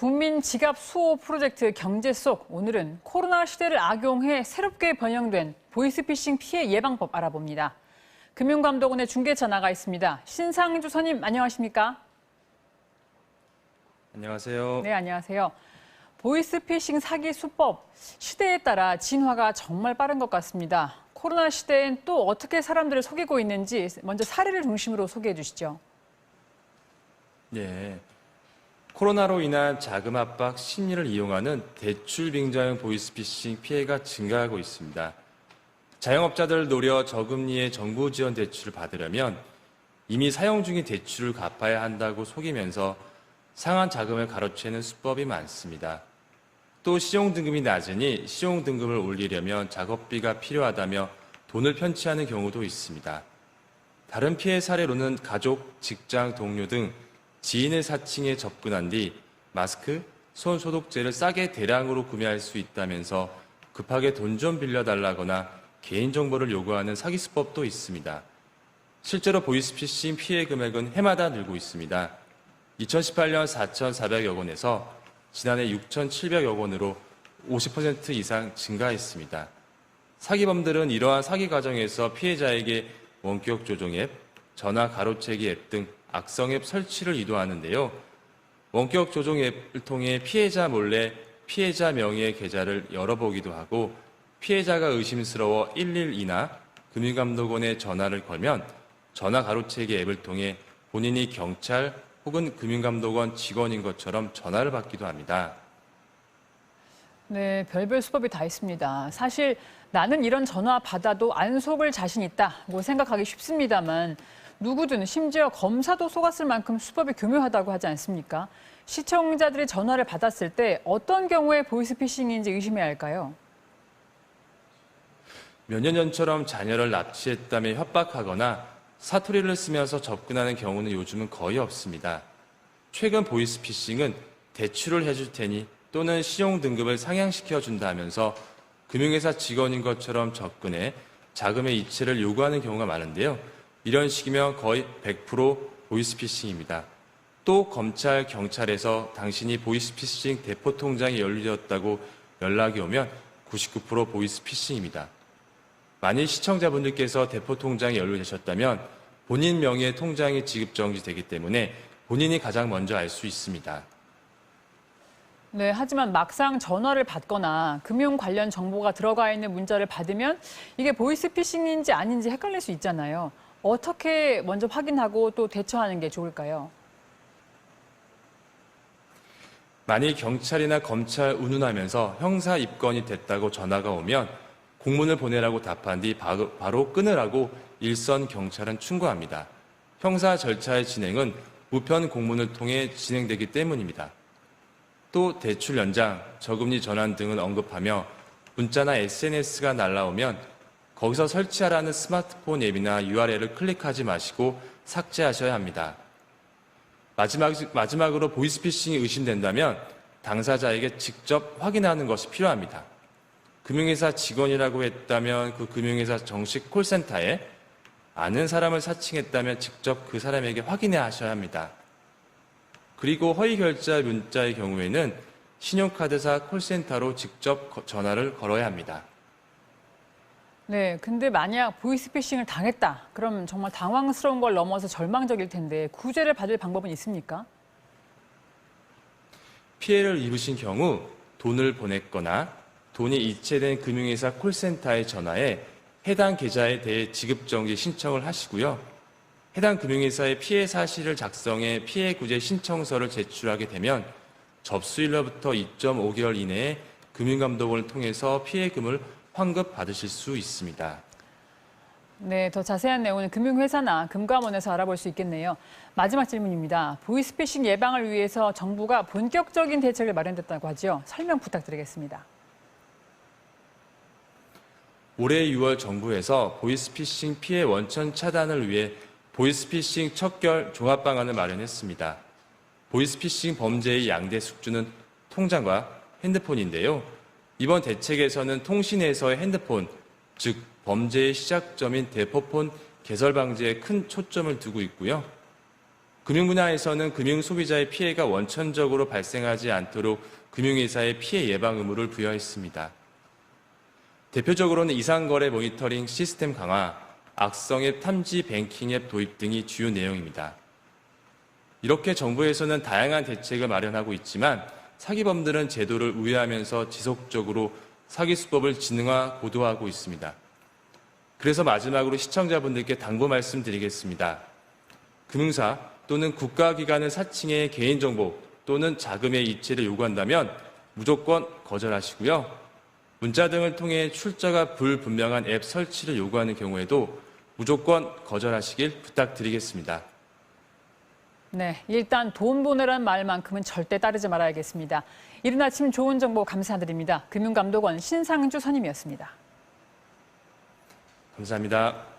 국민 지갑 수호 프로젝트 경제 속 오늘은 코로나 시대를 악용해 새롭게 변형된 보이스피싱 피해 예방법 알아봅니다. 금융감독원의 중계차 나가 있습니다. 신상주 선임 안녕하십니까? 안녕하세요. 네, 안녕하세요. 보이스피싱 사기 수법, 시대에 따라 진화가 정말 빠른 것 같습니다. 코로나 시대엔 또 어떻게 사람들을 속이고 있는지 먼저 사례를 중심으로 소개해 주시죠. 네. 코로나로 인한 자금 압박 심리를 이용하는 대출 빙자형 보이스피싱 피해가 증가하고 있습니다. 자영업자들을 노려 저금리의 정부 지원 대출을 받으려면 이미 사용 중인 대출을 갚아야 한다고 속이면서 상한 자금을 가로채는 수법이 많습니다. 또 신용등급이 낮으니 신용등급을 올리려면 작업비가 필요하다며 돈을 편취하는 경우도 있습니다. 다른 피해 사례로는 가족, 직장, 동료 등 지인의 사칭에 접근한 뒤 마스크, 손 소독제를 싸게 대량으로 구매할 수 있다면서 급하게 돈 좀 빌려달라거나 개인정보를 요구하는 사기 수법도 있습니다. 실제로 보이스피싱 피해 금액은 해마다 늘고 있습니다. 2018년 4,400여 원에서 지난해 6,700여 원으로 50% 이상 증가했습니다. 사기범들은 이러한 사기 과정에서 피해자에게 원격 조종 앱, 전화 가로채기 앱 등 악성 앱 설치를 유도하는데요. 원격 조종 앱을 통해 피해자 몰래 피해자 명의의 계좌를 열어보기도 하고 피해자가 의심스러워 112나 금융감독원에 전화를 걸면 전화 가로채기 앱을 통해 본인이 경찰 혹은 금융감독원 직원인 것처럼 전화를 받기도 합니다. 네, 별별 수법이 다 있습니다. 사실 나는 이런 전화 받아도 안 속을 자신 있다고 생각하기 쉽습니다만 누구든 심지어 검사도 속았을 만큼 수법이 교묘하다고 하지 않습니까? 시청자들이 전화를 받았을 때 어떤 경우에 보이스피싱인지 의심해야 할까요? 몇 년 전처럼 자녀를 납치했다며 협박하거나 사투리를 쓰면서 접근하는 경우는 요즘은 거의 없습니다. 최근 보이스피싱은 대출을 해줄 테니 또는 신용등급을 상향시켜 준다면서 금융회사 직원인 것처럼 접근해 자금의 이체를 요구하는 경우가 많은데요. 이런 식이면 거의 100% 보이스피싱입니다. 또 검찰, 경찰에서 당신이 보이스피싱 대포통장이 열리셨다고 연락이 오면 99% 보이스피싱입니다. 만일 시청자분들께서 대포통장이 연루되셨다면 본인 명의의 통장이 지급정지되기 때문에 본인이 가장 먼저 알 수 있습니다. 네, 하지만 막상 전화를 받거나 금융 관련 정보가 들어가 있는 문자를 받으면 이게 보이스피싱인지 아닌지 헷갈릴 수 있잖아요. 어떻게 먼저 확인하고 또 대처하는 게 좋을까요? 만일 경찰이나 검찰 운운하면서 형사 입건이 됐다고 전화가 오면 공문을 보내라고 답한 뒤 바로 끊으라고 일선 경찰은 충고합니다. 형사 절차의 진행은 우편 공문을 통해 진행되기 때문입니다. 또 대출 연장, 저금리 전환 등을 언급하며 문자나 SNS가 날라오면 거기서 설치하라는 스마트폰 앱이나 URL을 클릭하지 마시고 삭제하셔야 합니다. 마지막으로 보이스피싱이 의심된다면 당사자에게 직접 확인하는 것이 필요합니다. 금융회사 직원이라고 했다면 그 금융회사 정식 콜센터에 아는 사람을 사칭했다면 직접 그 사람에게 확인해야 하셔야 합니다. 그리고 허위 결제 문자의 경우에는 신용카드사 콜센터로 직접 전화를 걸어야 합니다. 네, 근데 만약 보이스피싱을 당했다. 그럼 정말 당황스러운 걸 넘어서 절망적일 텐데 구제를 받을 방법은 있습니까? 피해를 입으신 경우 돈을 보냈거나 돈이 이체된 금융회사 콜센터에 전화해 해당 계좌에 대해 지급정지 신청을 하시고요. 해당 금융회사의 피해 사실을 작성해 피해 구제 신청서를 제출하게 되면 접수일로부터 2.5개월 이내에 금융감독원을 통해서 피해금을 환급받으실 수 있습니다. 네, 더 자세한 내용은 금융회사나 금감원에서 알아볼 수 있겠네요. 마지막 질문입니다. 보이스피싱 예방을 위해서 정부가 본격적인 대책을 마련했다고 하죠. 설명 부탁드리겠습니다. 올해 6월 정부에서 보이스피싱 피해 원천 차단을 위해 보이스피싱 척결 종합방안을 마련했습니다. 보이스피싱 범죄의 양대 숙주는 통장과 핸드폰인데요. 이번 대책에서는 통신에서의 핸드폰, 즉 범죄의 시작점인 대포폰 개설 방지에 큰 초점을 두고 있고요. 금융 분야에서는 금융 소비자의 피해가 원천적으로 발생하지 않도록 금융회사의 피해 예방 의무를 부여했습니다. 대표적으로는 이상거래 모니터링 시스템 강화, 악성앱 탐지 뱅킹 앱 도입 등이 주요 내용입니다. 이렇게 정부에서는 다양한 대책을 마련하고 있지만 사기범들은 제도를 우회하면서 지속적으로 사기 수법을 진화, 고도화하고 있습니다. 그래서 마지막으로 시청자분들께 당부 말씀드리겠습니다. 금융사 또는 국가기관의 사칭의 개인정보 또는 자금의 이체를 요구한다면 무조건 거절하시고요. 문자 등을 통해 출처가 불분명한 앱 설치를 요구하는 경우에도 무조건 거절하시길 부탁드리겠습니다. 네, 일단 돈 보내라는 말만큼은 절대 따르지 말아야겠습니다. 이른 아침 좋은 정보 감사드립니다. 금융감독원 신상주 선임이었습니다. 감사합니다.